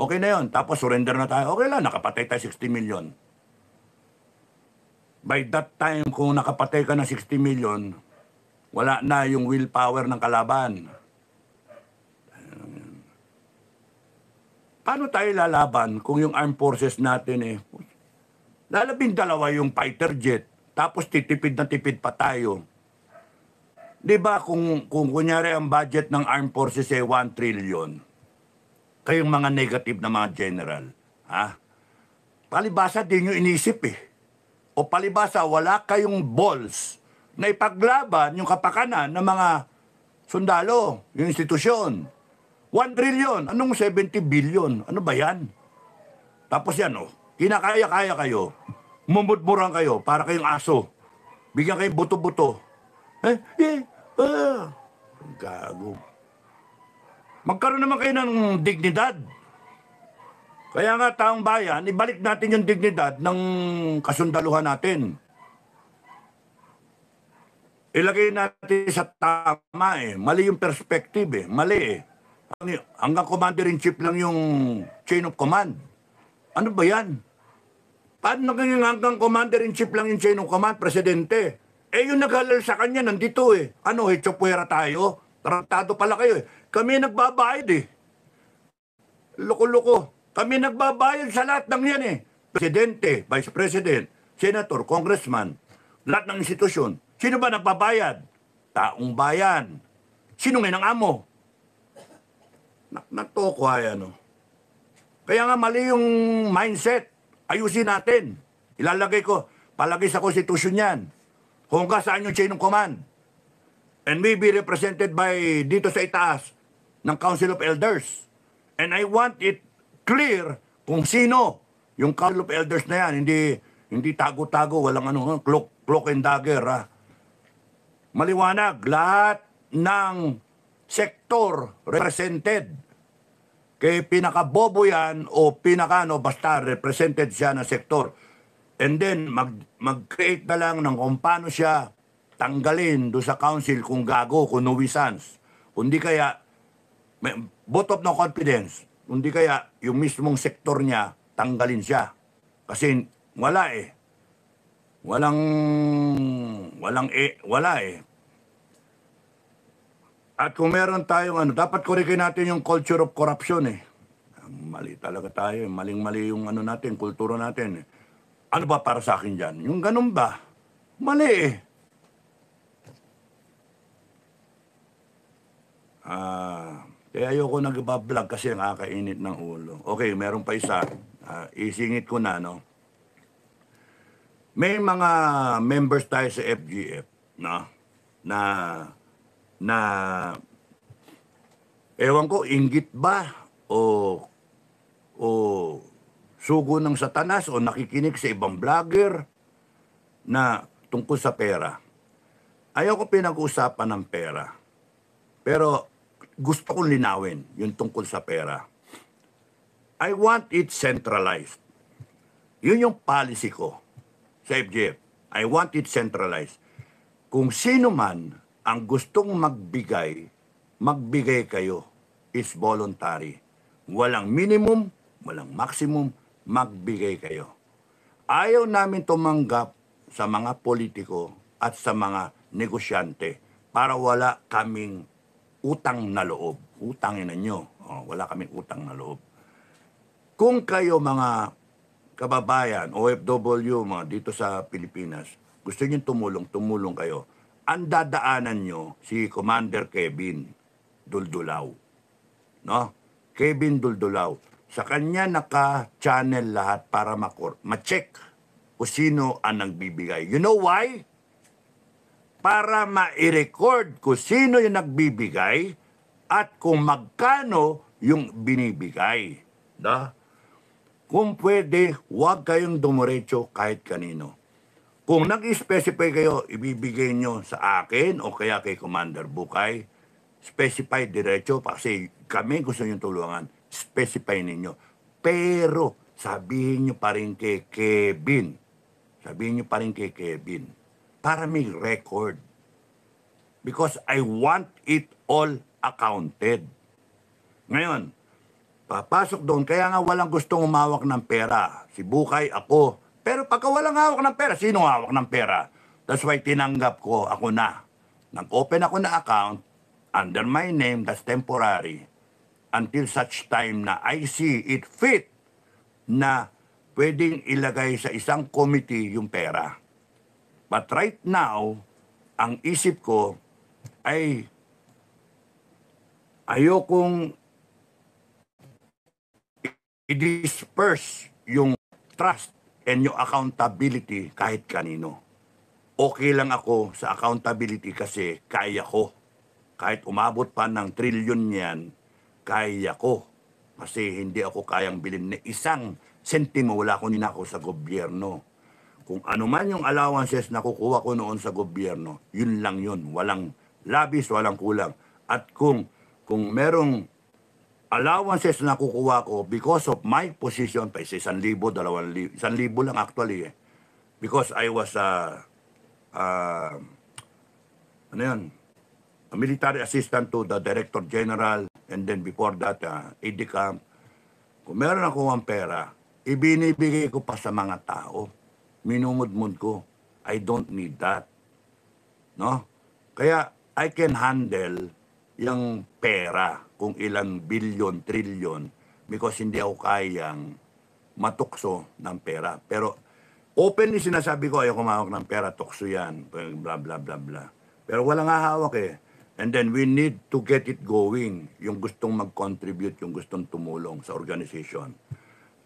Okay na yon. Tapos surrender na tayo. Okay lang, nakapatay tayo 60 million. By that time, kung nakapatay ka ng 60 million, wala na yung willpower ng kalaban. Paano tayo lalaban kung yung armed forces natin lalabing-dalawa yung fighter jet, tapos titipid na tipid pa tayo. Di ba kung kunyari ang budget ng armed forces 1 trillion, kayong mga negative na mga general, palibasa din nyo inisip O palibasa, wala kayong balls na ipaglaban yung kapakanan ng mga sundalo, yung institusyon. 1 trillion, anong 70 billion? Ano ba yan? Tapos yan, kinakaya-kaya kayo, mumudmuran kayo para kayong aso. Bigyan kayo buto-buto. Gago. Magkaroon naman kayo ng dignidad. Kaya nga, taong bayan, ibalik natin yung dignidad ng kasundaluhan natin. Ilagay natin sa tama Mali yung perspective Mali Hanggang commander-in-chief lang yung chain of command. Ano ba yan? Paano naging hanggang commander-in-chief lang yung chain of command, presidente? Yung naghalal sa kanya, nandito Ano chopwera tayo? Tratado pala kayo Kami nagbabayad Loko-loko. Kami nagbabayad sa lahat ng yan Presidente, Vice President, Senator, Congressman, lahat ng institusyon. Sino ba nagbabayad? Taong bayan. Sino ngayon ang amo? Natoko Kaya nga mali yung mindset. Ayusin natin. Ilalagay ko, palagay sa konstitusyon yan. Kung saan yung chain of command. And may be represented by dito sa itaas ng Council of Elders. And I want it clear kung sino yung Council of Elders na yan. Hindi tago-tago, walang cloak and dagger. Maliwanag, lahat ng sektor represented. Kaya pinakabobo yan o basta represented siya na sektor. And then, mag-create na lang ng kung paano siya tanggalin do sa council kung gago, kung nuisance. Kundi kaya, vote of no confidence. Kundi kaya, yung mismong sektor niya, tanggalin siya. Kasi wala Wala At kung meron tayong dapat kurikin natin yung culture of corruption Mali talaga tayo Maling-mali yung natin, kultura natin Ano ba para sa akin dyan? Yung ganun ba? Mali Kaya ayoko nag-vlog kasi nakakainit ng ulo. Okay, meron pa isa. Isingit ko na, May mga members tayo sa FGF, na ewan ko, inggit ba o sugo ng satanas o nakikinig sa ibang vlogger na tungkol sa pera. Ayaw ko pinag-usapan ng pera. Pero gusto kong linawin yung tungkol sa pera. I want it centralized. Yun yung policy ko sa FGF. I want it centralized. Kung sino man ang gustong magbigay kayo is voluntary. Walang minimum, walang maximum, magbigay kayo. Ayaw namin tumanggap sa mga politiko at sa mga negosyante para wala kaming utang na loob. Utangin na nyo. Wala kaming utang na loob. Kung kayo mga kababayan, OFW, mga dito sa Pilipinas, gusto nyo tumulong kayo. Ang dadaanan nyo si Commander Kevin Duldulaw. Kevin Duldulaw. Sa kanya naka-channel lahat para ma-check kung sino ang nagbibigay. You know why? Para ma-record kung sino yung nagbibigay at kung magkano yung binibigay. Kung pwede, huwag kayong dumiretso kahit kanino. Kung nag-specify kayo, ibibigay nyo sa akin o kaya kay Commander Bukay, specify diretso kasi kami gusto nyo tulungan. Specify ninyo. Pero sabihin nyo pa rin kay Kevin. Para may record. Because I want it all accounted. Ngayon, Papasok doon, kaya nga walang gustong umawak ng pera. Si Bukay, ako. Pero pagka walang hawak ng pera, sino hawak ng pera? That's why tinanggap ko, ako na. Nag-open ako na account under my name, that's temporary, until such time na I see it fit na pwedeng ilagay sa isang committee yung pera. But right now, ang isip ko ay ayokong i-disperse yung trust and yung accountability kahit kanino. Okay lang ako sa accountability kasi kaya ko. Kahit umabot pa ng trilyon yan, kaya ko. Kasi hindi ako kayang bilhin na isang sentimo wala ko ninako sa gobyerno. Kung ano man yung allowances na kukuha ko noon sa gobyerno, yun lang yun. Walang labis, walang kulang. At kung merong allowances na kukuha ko because of my position, pa 1,000, 2,000, 1,000 lang actually because I was ano yun, a military assistant to the Director General and then before that, aide camp. Kung meron ako ang pera, ibinibigay ko pa sa mga tao. Minumudmud ko. I don't need that. No? Kaya I can handle yung pera kung ilang bilyon, trilyon because hindi ako kayang matukso ng pera. Pero openly sinasabi ko, ayoko mahawak ng pera, tukso yan, bla bla bla bla. Pero walang hahawak eh. And then we need to get it going, yung gustong mag-contribute, yung gustong tumulong sa organization.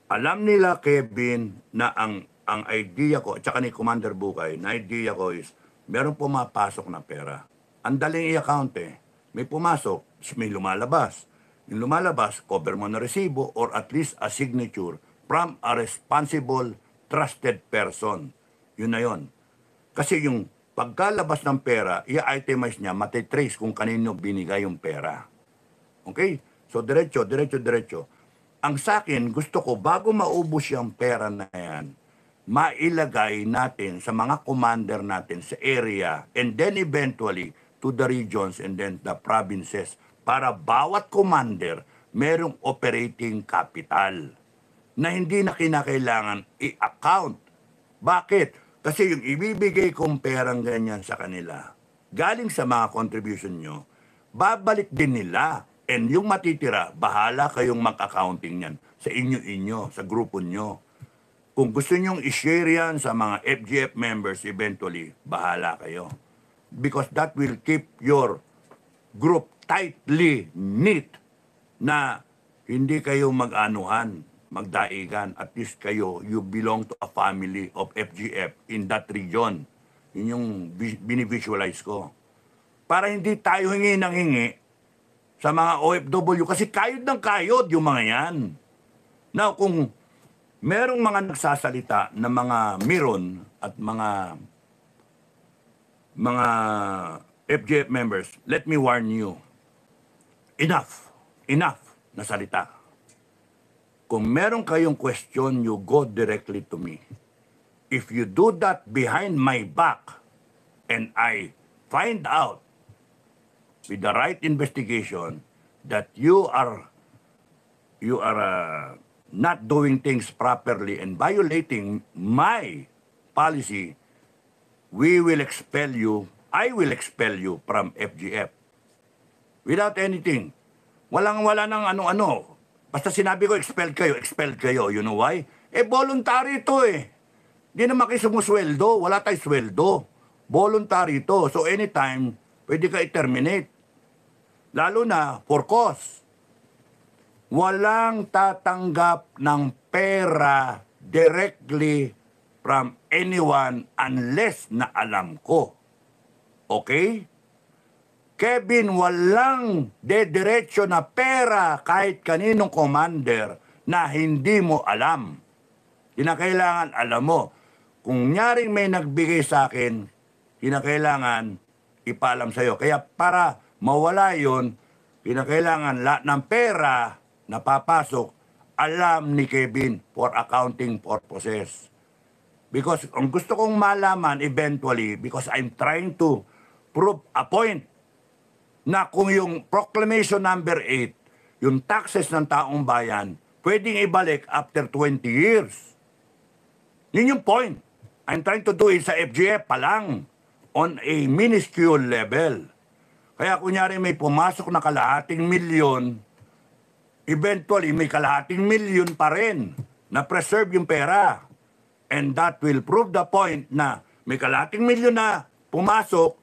Alam nila, Kevin, na ang idea ko, at saka ni Commander Bukay, na idea ko is, meron pumapasok na pera. Ang daling i-account eh. May pumasok, may lumalabas. Yung lumalabas, cover mo na resibo or at least a signature from a responsible, trusted person. Yun na yun. Kasi yung pagkalabas ng pera, i-itemize niya, matitrace kung kanino binigay yung pera. Okay? So, diretso. Ang sa akin, gusto ko, bago maubos yung pera na yan, mailagay natin sa mga commander natin sa area and then eventually to the regions and then the provinces para bawat commander merong operating capital na hindi na kinakailangan i-account. Bakit? Kasi yung ibibigay kong perang ganyan sa kanila, galing sa mga contribution nyo, babalik din nila. And yung matitira, bahala kayong mag-accounting yan sa inyo-inyo, sa grupo nyo. Kung gusto nyong i-share yan sa mga FGF members eventually, bahala kayo. Because that will keep your group tightly knit na hindi kayo mag-anuhan, magdaigan. At least kayo, you belong to a family of FGF in that region. Yun yung binivisualize ko. Para hindi tayo hingi ng hingi sa mga OFW. Kasi kayod ng kayod yung mga yan. Now, kung merong mga nagsasalita na mga miron at mga FGF members, let me warn you. Enough na salita. Kung meron kayong question, you go directly to me. If you do that behind my back and I find out with the right investigation that you are not doing things properly and violating my policy, we will expel you, I will expel you from FGF. Without anything. Walang-wala ng ano-ano. Basta sinabi ko, expel kayo. You know why? Voluntary ito eh. Di naman kayo sumusweldo. Wala tayong sweldo. Voluntary ito. So anytime, pwede ka i-terminate. Lalo na for cause. Walang tatanggap ng pera directly from anyone unless na alam ko. Okay? Kevin, walang dediretso na pera kahit kaninong commander na hindi mo alam. Kinakailangan alam mo. Kung nyaring may nagbigay sa akin, kinakailangan ipaalam sa'yo. Kaya para mawala yun, kinakailangan lahat ng pera na papasok, alam ni Kevin for accounting purposes. Because ang gusto kong malaman eventually, because I'm trying to prove a point, na kung yung Proclamation number 8, yung taxes ng taong bayan, pwedeng ibalik after 20 years. Yun yung point. I'm trying to do it sa FGF pa lang, on a minuscule level. Kaya kunyari may pumasok na kalahating milyon, eventually may kalahating milyon pa rin na preserve yung pera. And that will prove the point na may kalahating milyon na pumasok,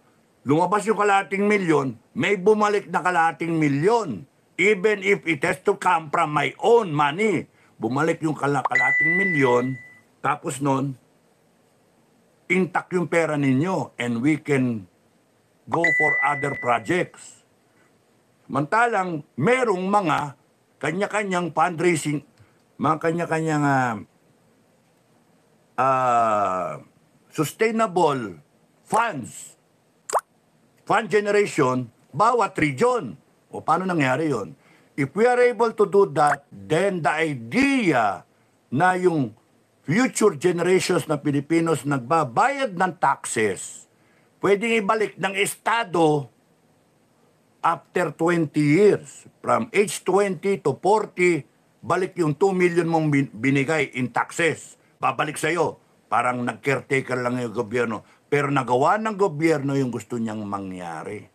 lumabas yung kalahating milyon, may bumalik na kalahating milyon. Even if it has to come from my own money. Bumalik yung kalahating milyon, tapos nun, intact yung pera ninyo and we can go for other projects. Mantalang merong mga kanya-kanyang fundraising, mga kanya-kanyang sustainable funds, fund generation, bawat region. O paano nangyari yon? If we are able to do that, then the idea na yung future generations na Pilipinos nagbabayad ng taxes, pwedeng ibalik ng Estado after 20 years. From age 20 to 40, balik yung 2 million mong binigay in taxes. Babalik sa'yo. Parang nag-caretaker lang yung gobyerno. Pero nagawa ng gobyerno yung gusto niyang mangyari.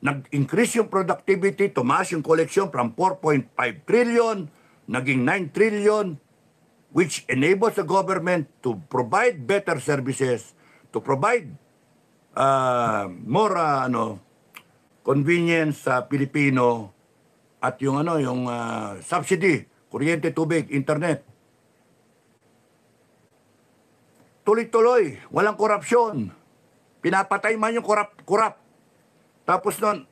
Nag-increase yung productivity, tumaas yung collection from 4.5 trillion, naging 9 trillion, which enables the government to provide better services, to provide more convenience sa Pilipino, at yung subsidy, kuryente, tubig, internet. Tuloy-tuloy, walang korupsyon. Pinapatay man yung kurap. Tapos nun,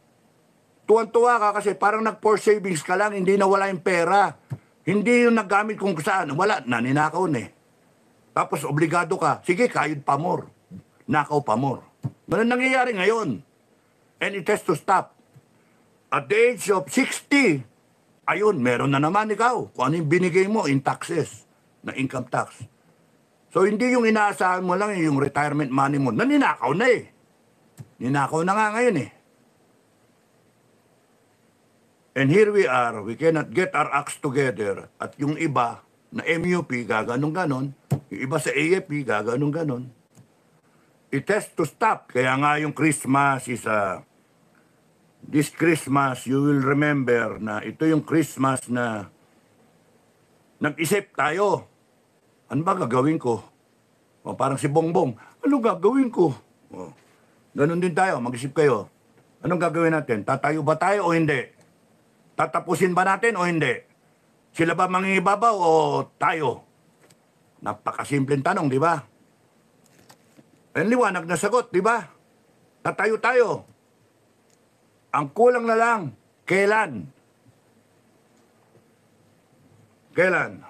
tuwan-tuwa ka kasi parang nag-force savings ka lang, hindi nawala yung pera. Hindi yung naggamit kung saan. Wala, naninakaw na eh. Tapos obligado ka, sige, kayod pa more. Nakaw pa more. Ganun nangyayari ngayon. And it has to stop. At the age of 60, ayun, meron na naman ikaw. Kung ano yung binigay mo in taxes, na income tax. So hindi yung inaasahan mo lang yung retirement money mo. Naninakaw na eh. Ninakaw na nga ngayon eh. And here we are, we cannot get our acts together. At yung iba na MUP, gaganong-ganon. Yung iba sa AFP, gaganong-ganon. It has to stop. Kaya nga yung Christmas is this Christmas, you will remember na ito yung Christmas na nag-isip tayo. Ano ba gagawin ko? O, parang si Bongbong, ano gagawin ko? O, ganun din tayo, mag-isip kayo. Anong gagawin natin? Tatayo ba tayo o hindi? Tatapusin ba natin o hindi? Sila ba mangingibabaw o tayo? Napakasimpleng tanong, di ba? And liwanag na sagot, di ba? Tatayo tayo. Ang kulang na lang, kailan? Kailan?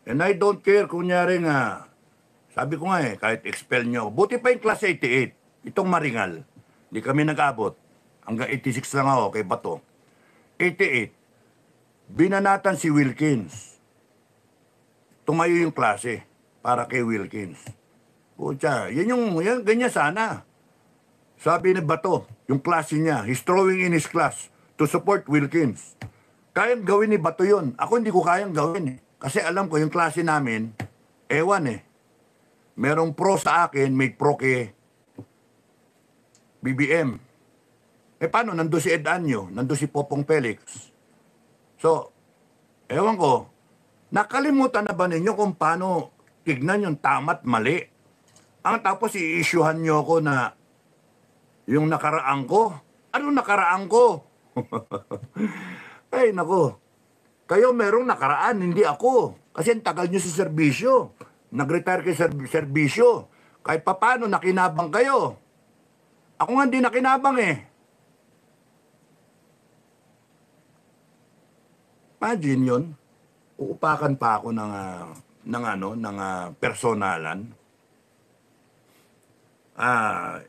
And I don't care, kunyari nga, sabi ko nga kahit expel nyo, buti pa yung class 88, itong Maringal, hindi kami nag-abot. Hanggang 86 lang ako kay Bato. 88, binanatan si Wilkins. Tumayo yung klase para kay Wilkins. Pucha, ganyan sana. Sabi ni Bato, yung klase niya, he's throwing in his class to support Wilkins. Kayang gawin ni Bato yun. Ako hindi ko kayang gawin eh. Kasi alam ko yung klase namin, ewan eh. Merong pro sa akin, may pro kay BBM. Paano? Nandun si Ed Anyo, nandun si Popong Felix. So, ewan ko, nakalimutan na ba ninyo kung paano tignan yung tama't mali? Ang tapos i-issuehan nyo ko na yung nakaraan ko. Ano nakaraan ko? Ay, nako. Kayo merong nakaraan, hindi ako. Kasi ang tagal nyo sa serbisyo. Nag-retire kayo sa serbisyo. Kahit paano nakinabang kayo. Ako nga hindi nakinabang eh. Imagine yun, uupakan pa ako ng personalan.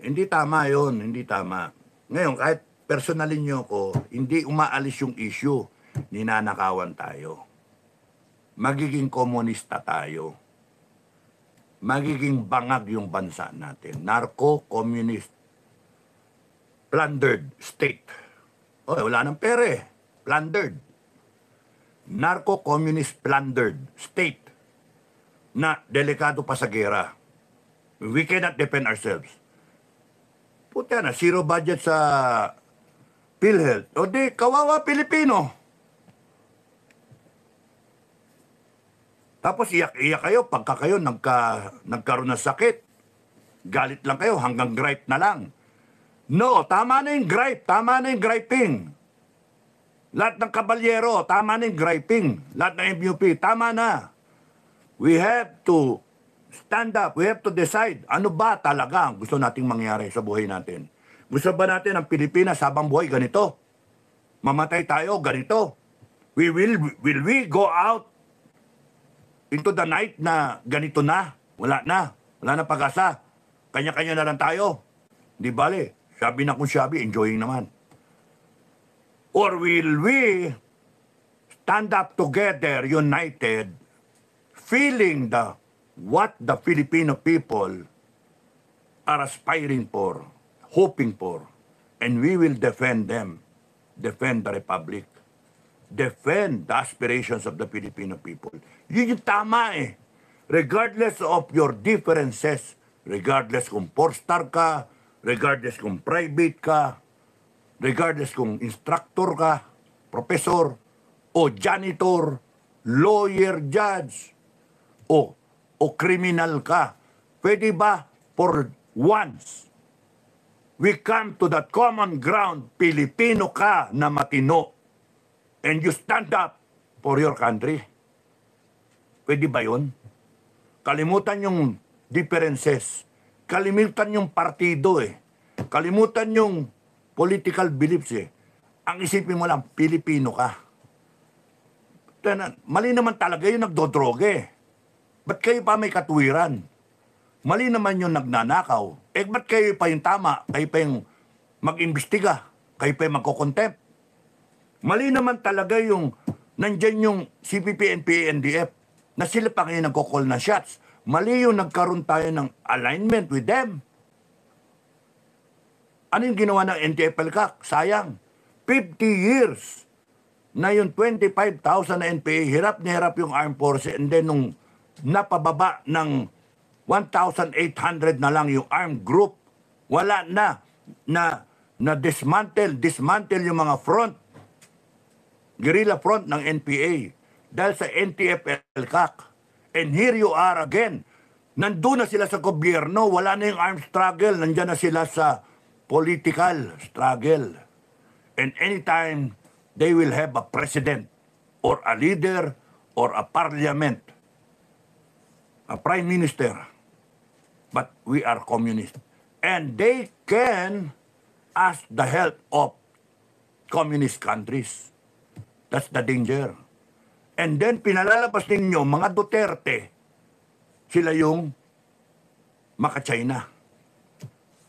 Hindi tama yun, hindi tama. Ngayon, kahit personalin nyo ko, hindi umaalis yung issue. Ninanakawan tayo. Magiging komunista tayo. Magiging bangag yung bansa natin. Narco-communist. Plundered state. Oh, wala nang pere. Plundered. Narco-communist plundered state na delikado pa sa gera. We cannot defend ourselves. Puta na, zero budget sa PhilHealth. O di, kawawa Pilipino. Tapos iyak-iyak kayo pagka kayo nagkaroon ng sakit. Galit lang kayo, hanggang gripe na lang. No, tama na yung gripe, tama na yung griping. Lahat ng kabalyero, tama na yung griping. Lahat ng MUP, tama na. We have to stand up, we have to decide, ano ba talaga ang gusto nating mangyari sa buhay natin? Gusto ba natin ang Pilipinas habang buhay ganito? Mamatay tayo ganito? Will we go out into the night na ganito na? Wala na pag-asa. Kanya-kanya na lang tayo. Di bale, sabi na kung sabi, enjoying naman. Or will we stand up together, united, feeling what the Filipino people are aspiring for, hoping for, and we will defend them, defend the Republic, defend the aspirations of the Filipino people. Yun yung tama eh. Regardless of your differences, regardless kung 4-star ka, regardless kung private ka, regardless kung instructor ka, professor, o janitor, lawyer, judge, o criminal ka. Pwede ba for once we come to that common ground, Pilipino ka na matino, and you stand up for your country? Pwede ba yun? Kalimutan yung differences. Kalimutan yung partido eh. Kalimutan yung political beliefs eh. Ang isipin mo lang, Pilipino ka. Mali naman talaga yung nagdodroge eh. Ba't kayo pa may katuwiran? Mali naman yung nagnanakaw. Eh, ba't kayo pa yung tama? Kayo pa yung mag-imbestiga? Kayo pa yung magkocontempt? Mali naman talaga yung nandyan yung CPP, NPA, NDF na sila pa ngayon nagkocall na shots. Mali yung nagkaroon tayo ng alignment with them. Ano yung ginawa ng NTF-ELCAC? Sayang. 50 years na yung 25,000 na NPA, hirap na hirap yung armed forces, and then nung napababa ng 1,800 na lang yung armed group, wala na dismantle yung mga front, guerrilla front ng NPA dahil sa NTF-ELCAC. And here you are again. Nandun na sila sa gobyerno, wala na yung armed struggle, nandyan na sila sa political struggle. And anytime they will have a president or a leader or a parliament, a prime minister, but we are communist. And they can ask the help of communist countries. That's the danger. And then pinalalabas ninyo, mga Duterte, sila yung maka-China.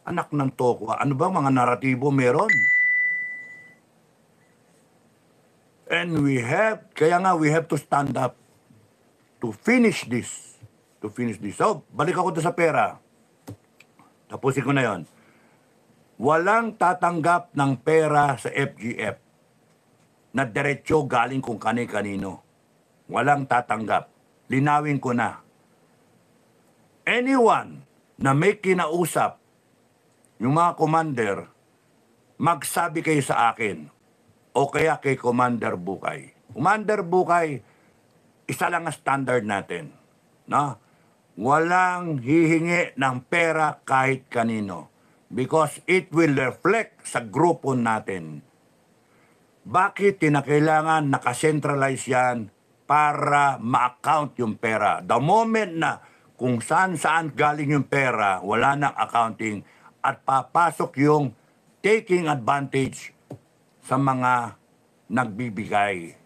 Anak ng toko, ano ba mga naratibo meron? And kaya nga we have to stand up to finish this. So, balik ako sa pera. Tapusin ko na yon. Walang tatanggap ng pera sa FGF na diretsyo galing kung kani-kanino. Walang tatanggap. Linawin ko na. Anyone na may kinausap, yung mga commander, magsabi kayo sa akin o kaya kay Commander Bukay. Commander Bukay, isa lang ang standard natin. No? Walang hihingi ng pera kahit kanino because it will reflect sa grupo natin. Bakit tinakailangan nakacentralize yan para ma-account yung pera? The moment na kung saan galing yung pera, wala nang accounting at papasok yung taking advantage sa mga nagbibigay.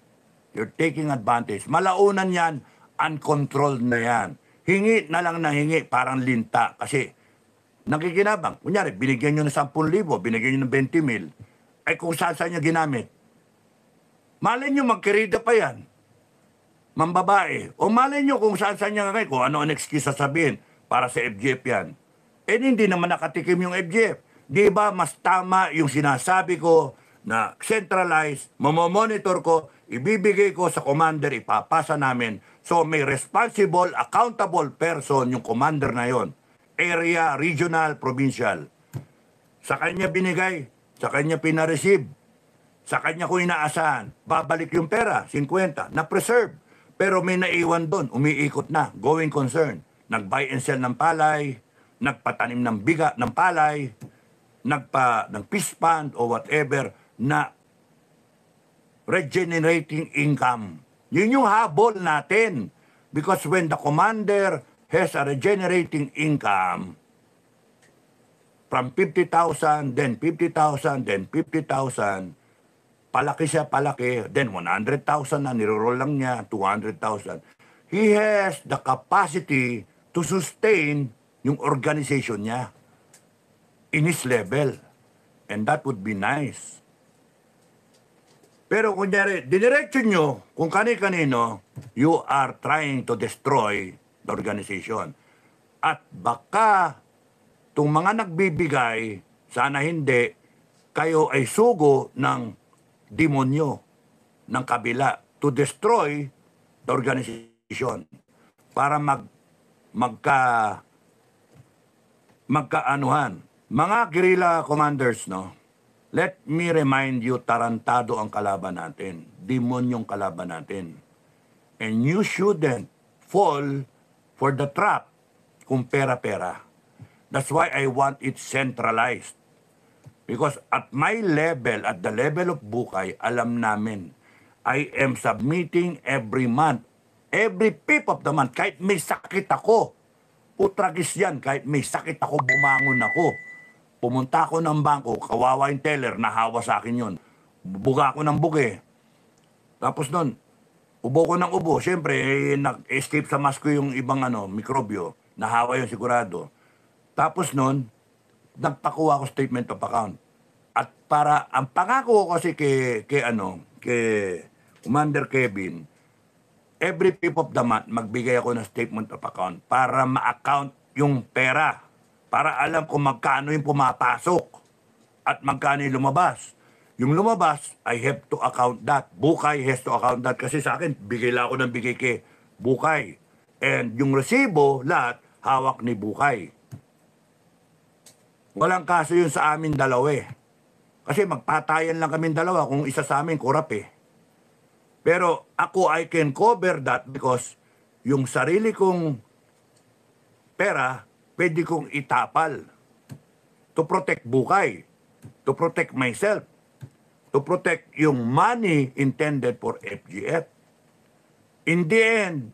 You're taking advantage. Malaunan yan, uncontrolled na yan. Hingi na lang na hingi, parang linta. Kasi nakikinabang. Kunyari, binigyan nyo ng 10,000, binigyan nyo ng 20,000. Ay kung saan nyo ginamit. Malay nyo, magkirida pa yan. Mambabae. O malay nyo kung saan nyo ngagay, kung ano ang excuse sasabihin para sa FGF yan. Eh hindi naman nakatikim yung FGF. Di ba mas tama yung sinasabi ko na centralized, mamomonitor ko, ibibigay ko sa commander, ipapasa namin. So may responsible, accountable person yung commander na yon. Area, regional, provincial. Sa kanya binigay, sa kanya pinareceive, sa kanya ko inaasahan, babalik yung pera, 50, na-preserve. Pero may naiwan doon, umiikot na, going concern. Nag-buy and sell ng palay, nagpatanim ng biga ng palay, ng fish pond o whatever na regenerating income. Yun yung habol natin. Because when the commander has a regenerating income, from 50,000, then 50,000, then 50,000, palaki siya, palaki, then 100,000 na, niroroll lang niya, 200,000. He has the capacity to sustain yung organization niya in his level. And that would be nice. Pero kunyari, diniretso nyo, kung kani-kanino, you are trying to destroy the organization. At baka, itong mga nagbibigay, sana hindi, kayo ay sugo ng demonyo, ng kabila, to destroy the organization. Para magkaanuhan. Mga guerrilla commanders, no? Let me remind you, tarantado ang kalaban natin. Demonyong kalaban natin. And you shouldn't fall for the trap kung pera-pera. That's why I want it centralized. Because at my level, at the level of Bukay, alam namin, I am submitting every month, every fifth of the month, kahit may sakit ako. Putragis yan, kahit may sakit ako, bumangon ako. Pumunta ako ng bangko, kawawa yung teller, nahawa sa akin yun. Buga ako ng buge. Tapos nun, ubo ko ng ubo. Siyempre, nag-escape sa mask ko yung ibang mikrobyo. Nahawa yun sigurado. Tapos nun, nagpakuha ko statement of account. At para, ang pangako ko kasi kay Commander Kevin, every fifth of the month, magbigay ako ng statement of account para ma-account yung pera. Para alam kung magkano yung pumapasok at magkano yung lumabas. Yung lumabas, I have to account that. Bukay has to account that. Kasi sa akin, bigay lang ako ng bigay kay Bukay. And yung resibo, lahat, hawak ni Bukay. Walang kaso yun sa amin dalawa eh. Kasi magpatayan lang kami dalawa kung isa sa amin kurap eh. Pero ako, I can cover that because yung sarili kong pera, pwede kong itapal to protect Bukay, to protect myself, to protect yung money intended for FGF. In the end,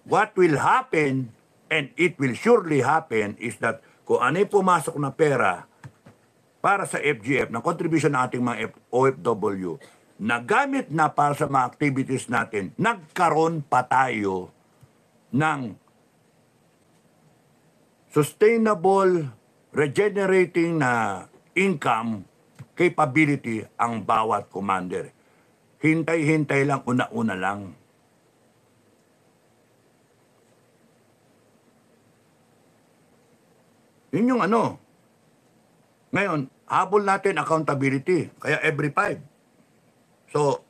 what will happen, and it will surely happen, is that kung ano yung pumasok na pera para sa FGF, ng contribution ng ating mga OFW, nagamit na para sa mga activities natin, nagkaroon pa tayo ng sustainable, regenerating na income capability ang bawat commander. Hintay-hintay lang, una-una lang. Yun yung Ngayon, habol natin accountability. Kaya every 5. So,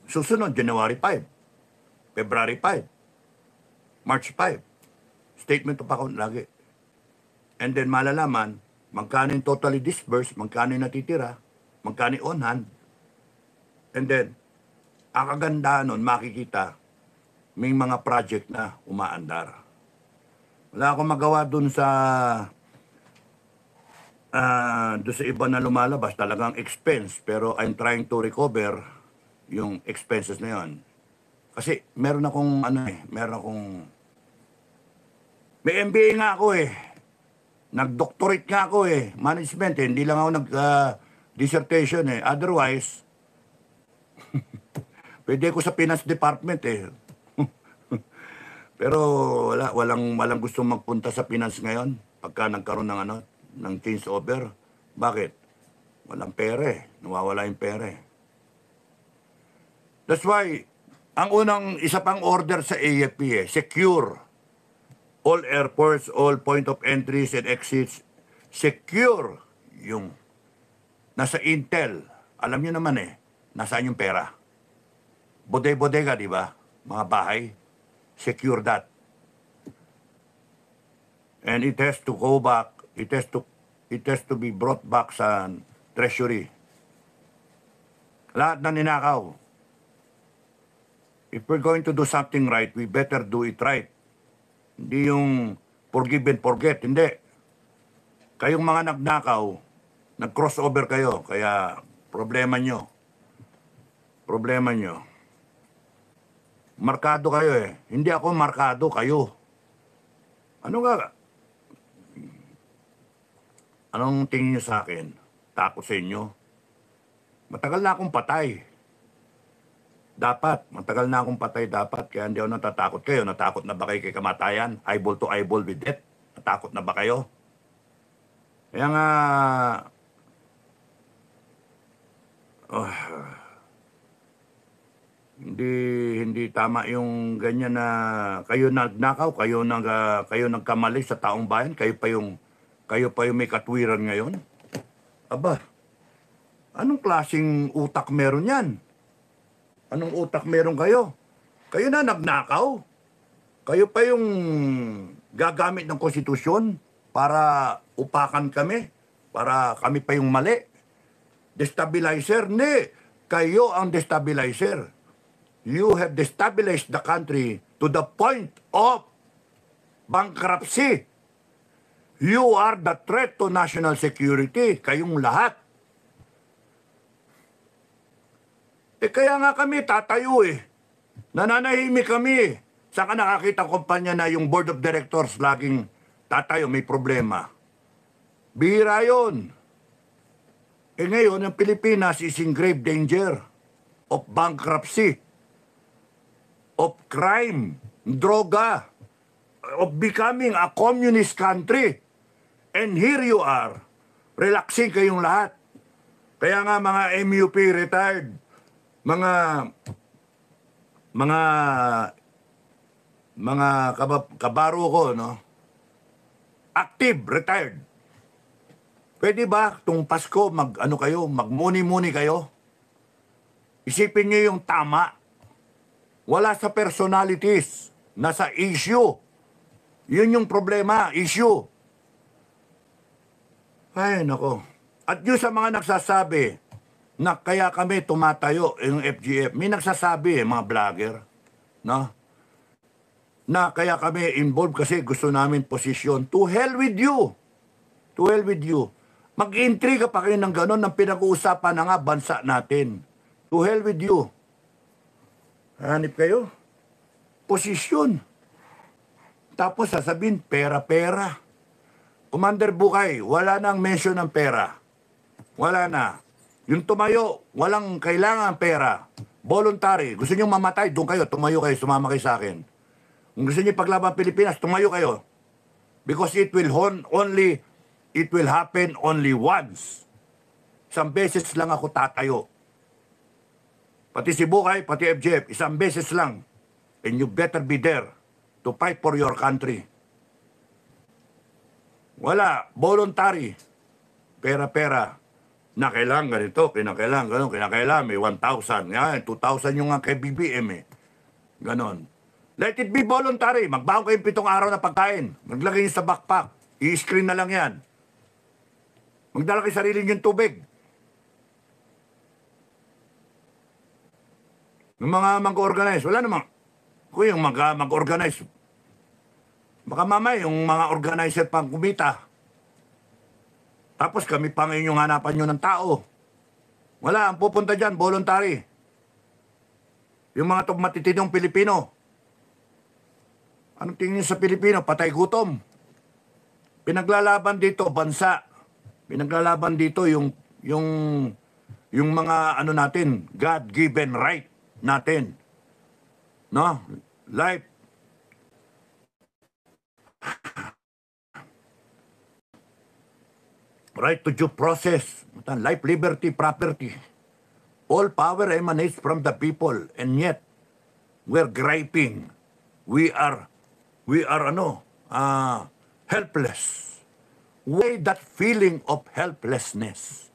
susunod, January 5, February 5, March 5. Statement of account lagi. And then malalaman, magkano yung totally disbursed, magkano yung natitira, magkano yung on hand. And then, ang kagandahan nun, makikita, may mga project na umaandar. Wala akong magawa dun sa iba na lumalabas, talagang expense, pero I'm trying to recover yung expenses na yon. Kasi meron akong may MBA nga ako eh. Nag-doctorate nga ako eh. Management eh. Hindi lang ako nag-dissertation eh. Otherwise, pwede ko sa finance department eh. Pero walang gusto magpunta sa finance ngayon pagka nagkaroon ng change over. Bakit? Walang pera eh. Nawawala yung pera eh. That's why, ang isa pang order sa AFP eh, secure all airports, all point of entries and exits, secure yung nasa intel Alam nyo naman nasaan yung pera? Bodega, di ba? Mga bahay. Secure that. And it has to go back. It has to be brought back sa treasury. Lahat na ninakaw. If we're going to do something right, we better do it right. Hindi yung forgive and forget. Hindi. Kayong mga nagnakaw, nag-crossover kayo. Kaya problema nyo. Problema nyo. Markado kayo Hindi ako markado, kayo. Ano nga? Anong tingin nyo sa akin? Takot sa inyo? Matagal na akong patay. Matagal na akong patay dapat. Kaya hindi ako natatakot kayo. Natakot na ba kayo kay kamatayan? Eyeball to eyeball with death? Natakot na ba kayo? Kaya nga... Hindi tama yung ganyan na kayo nagnakaw, kayo nagkamali sa taong bayan, kayo pa yung may katwiran ngayon. Aba, anong klaseng utak meron yan? Anong utak meron kayo? Kayo na nagnakaw. Kayo pa yung gagamit ng konstitusyon para upakan kami, para kami pa yung mali. Destabilizer? Hindi. Kayo ang destabilizer. You have destabilized the country to the point of bankruptcy. You are the threat to national security. Kayong lahat. Kaya nga kami tatayo Nananahimik kami. Saka nakakita kumpanya na yung board of directors laging tatayo, may problema. Bihira yun. Ngayon, ang Pilipinas is in grave danger of bankruptcy, of crime, droga, of becoming a communist country. And here you are, relaxing kayong lahat. Kaya nga mga MUP retired, mga kabaro ko, active, retired. Pwede ba itong Pasko, magmuni-muni kayo? Isipin niyo yung tama. Wala sa personalities, nasa issue. Yun yung problema, issue. Ay, nako. At yun sa mga nagsasabi na kaya kami tumatayo, yung FGF, may nagsasabi mga vlogger, na kaya kami involved kasi gusto namin posisyon. To hell with you. To hell with you. Mag-intriga pa kayo ng gano'n ng pinag-uusapan na nga bansa natin. To hell with you. Hanip kayo. Posisyon. Tapos sasabihin, pera-pera. Commander Bukay, wala nang mention ng pera. Wala na. Yung tumayo, walang kailangan pera. Voluntary. Gusto nyo mamatay, doon kayo. Tumayo kayo, sumama kayo sa akin. Kung gusto nyo paglaban Pilipinas, tumayo kayo. Because it will happen only once. Isang beses lang ako tatayo. Pati si Bukay, pati FGF, isang beses lang. And you better be there to fight for your country. Wala, voluntary. Pera-pera. Na kailangan ganito, kinakailangan, may 1,000. Yan, 2,000 yung nga kay BBM Ganon. Let it be voluntary. Magbaho kayong 7 araw na pagkain. Maglagay nyo sa backpack. I-screen na lang yan. Magdala kayo sarili nyo tubig. Yung mga mag-organize, wala namang. Kung yung mag-organize, baka mamay yung mga organizer pang kumita. Tapos kami pa ngayon yung hanapan nyo ng tao. Wala, ang pupunta dyan, voluntary. Yung mga matitidong Pilipino. Anong tingin sa Pilipino? Patay gutom. Pinaglalaban dito, bansa. Pinaglalaban dito yung mga natin, God-given right natin. Life. Right to due process. Life, liberty, property. All power emanates from the people. And yet, we're griping. We are helpless. Why that feeling of helplessness?